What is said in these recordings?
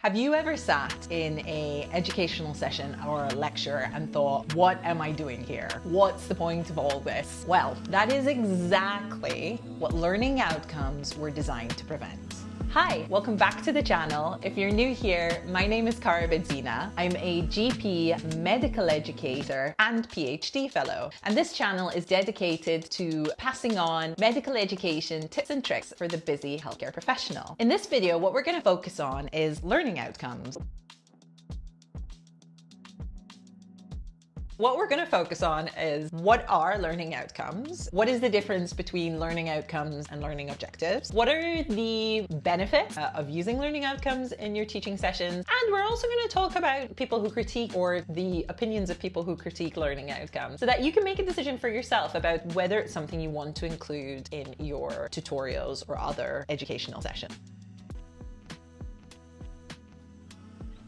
Have you ever sat in an educational session or a lecture and thought, what am I doing here? What's the point of all this? Well, that is exactly what learning outcomes were designed to prevent. Hi, welcome back to the channel. If you're new here, my name is Cara Bedzina. I'm a GP, medical educator, and PhD fellow. And this channel is dedicated to passing on medical education tips and tricks for the busy healthcare professional. In this video, what we're going to focus on is learning outcomes. What we're going to focus on is what are learning outcomes? What is the difference between learning outcomes and learning objectives? What are the benefits of using learning outcomes in your teaching sessions? And we're also going to talk about people who critique or the opinions of people who critique learning outcomes so that you can make a decision for yourself about whether it's something you want to include in your tutorials or other educational sessions.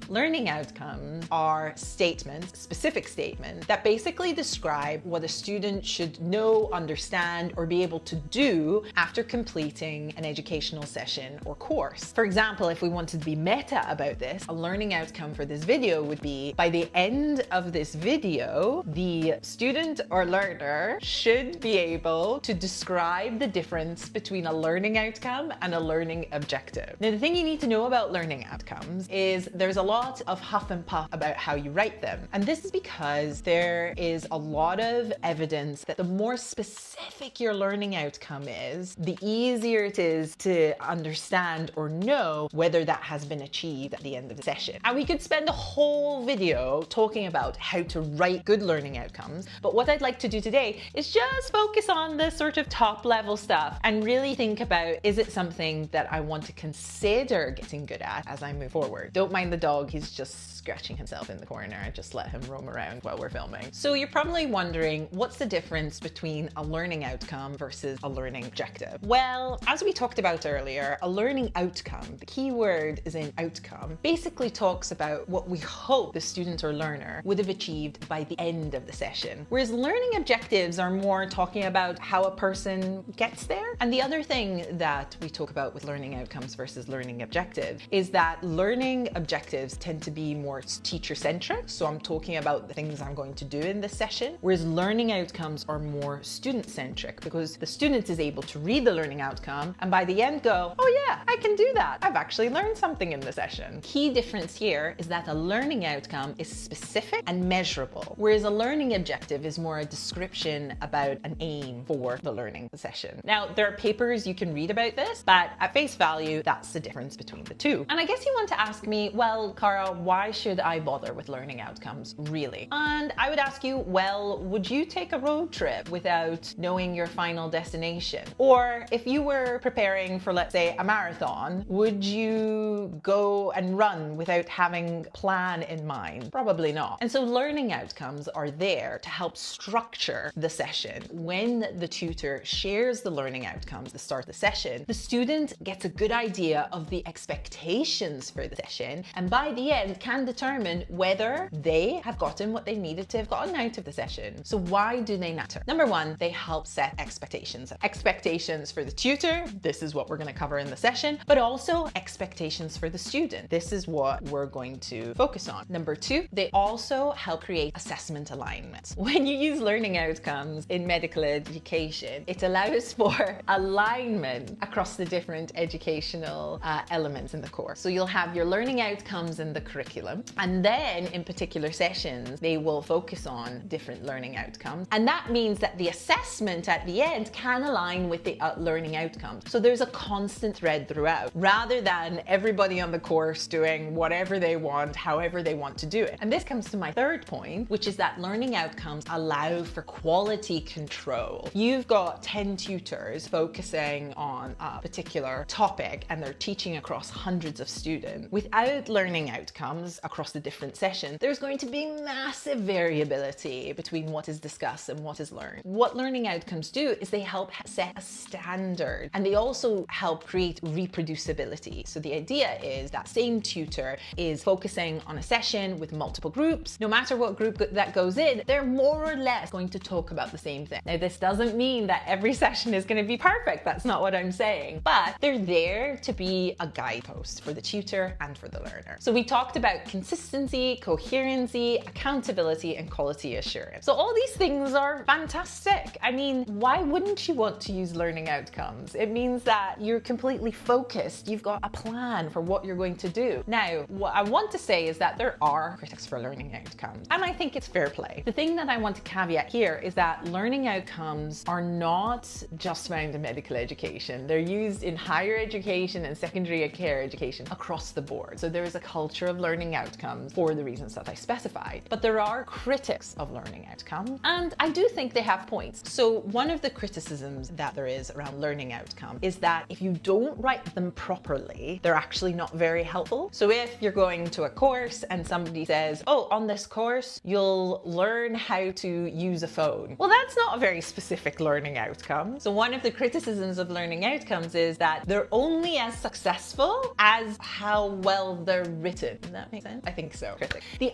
Learning outcomes are statements, specific statements, that basically describe what a student should know, understand, or be able to do after completing an educational session or course. For example, if we wanted to be meta about this, a learning outcome for this video would be, by the end of this video, the student or learner should be able to describe the difference between a learning outcome and a learning objective. Now, the thing you need to know about learning outcomes is there's a lot of huff and puff about how you write them. And this is because there is a lot of evidence that the more specific your learning outcome is, the easier it is to understand or know whether that has been achieved at the end of the session. And we could spend a whole video talking about how to write good learning outcomes, but what I'd like to do today is just focus on the sort of top level stuff and really think about, is it something that I want to consider getting good at as I move forward? Don't mind the dog, he's just scratching himself in the corner. I just let him roam around while we're filming. So you're probably wondering, what's the difference between a learning outcome versus a learning objective? Well, as we talked about earlier, a learning outcome, the key word is in outcome, basically talks about what we hope the student or learner would have achieved by the end of the session. Whereas learning objectives are more talking about how a person gets there. And the other thing that we talk about with learning outcomes versus learning objective is that learning objectives tend to be more teacher-centric. So I'm talking about the things I'm going to do in this session, whereas learning outcomes are more student-centric because the student is able to read the learning outcome and by the end go, oh yeah, I can do that. I've actually learned something in the session. Key difference here is that a learning outcome is specific and measurable, whereas a learning objective is more a description about an aim for the learning session. Now, there are papers you can read about this, but at face value, that's the difference between the two. And I guess you want to ask me, well, Cara, why should I bother with learning outcomes, really? And I would ask you, well, would you take a road trip without knowing your final destination? Or if you were preparing for, let's say, a marathon, would you go and run without having a plan in mind? Probably not. And so learning outcomes are there to help structure the session. When the tutor shares the learning outcomes at the start of the session, the student gets a good idea of the expectations for the session, and by the end can determine whether they have gotten what they needed to have gotten out of the session. So why do they matter? Number one, they help set expectations. Expectations for the tutor, this is what we're going to cover in the session, but also expectations for the student. This is what we're going to focus on. Number two, they also help create assessment alignment. When you use learning outcomes in medical education, it allows for alignment across the different educational elements in the course. So you'll have your learning outcomes in the curriculum, and then in particular sessions, they will focus on different learning outcomes. And that means that the assessment at the end can align with the learning outcomes. So there's a constant thread throughout, rather than everybody on the course doing whatever they want, however they want to do it. And this comes to my third point, which is that learning outcomes allow for quality control. You've got 10 tutors focusing on a particular topic and they're teaching across hundreds of students. Without learning outcomes across the different sessions, there's going to be massive variability between what is discussed and what is learned. What learning outcomes do is they help set a standard, and they also help create reproducibility. So the idea is that same tutor is focusing on a session with multiple groups. No matter what group that goes in, they're more or less going to talk about the same thing. Now, this doesn't mean that every session is going to be perfect. That's not what I'm saying, but they're there to be a guidepost for the tutor and for the learner. So we talked about consistency, coherency, accountability, and quality assurance. So all these things are fantastic. I mean, why wouldn't you want to use learning outcomes? It means that you're completely focused. You've got a plan for what you're going to do. Now, what I want to say is that there are critics for learning outcomes, and I think it's fair play. The thing that I want to caveat here is that learning outcomes are not just found in medical education. They're used in higher education and secondary care education across the board. So there is a culture of learning outcomes for the reasons that I specified. But there are critics of learning outcomes, and I do think they have points. So one of the criticisms that there is around learning outcome is that if you don't write them properly, they're actually not very helpful. So if you're going to a course and somebody says, oh, on this course, you'll learn how to use a phone. Well, that's not a very specific learning outcome. So one of the criticisms of learning outcomes is that they're only as successful as how well they're written. Does that make sense? I think so. The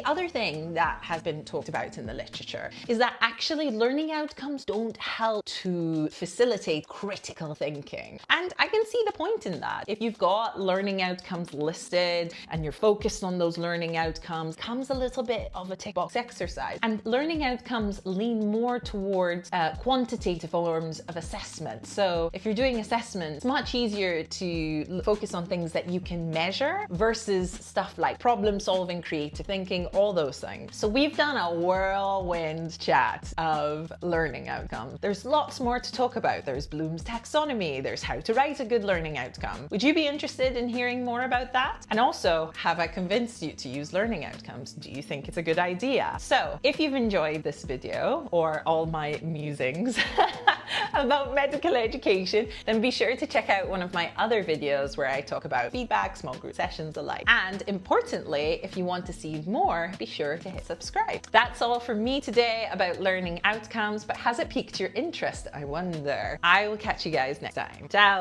other thing that has been talked about in the literature is that actually learning outcomes don't help to facilitate critical thinking. And I can see the point in that. If you've got learning outcomes listed and you're focused on those learning outcomes, comes a little bit of a tick box exercise. And learning outcomes lean more towards quantitative forms of assessment. So if you're doing assessment, it's much easier to focus on things that you can measure versus stuff like problem solving, creative thinking, all those things. So we've done a whirlwind chat of learning outcomes. There's lots more to talk about. There's Bloom's taxonomy. There's how to write a good learning outcome. Would you be interested in hearing more about that? And also, have I convinced you to use learning outcomes? Do you think it's a good idea? So if you've enjoyed this video or all my musings about medical education, then be sure to check out one of my other videos where I talk about feedback, small group sessions alike. And importantly, if you want to see more, be sure to hit subscribe. That's all from me today about learning outcomes, but has it piqued your interest, I wonder? I will catch you guys next time. Ciao!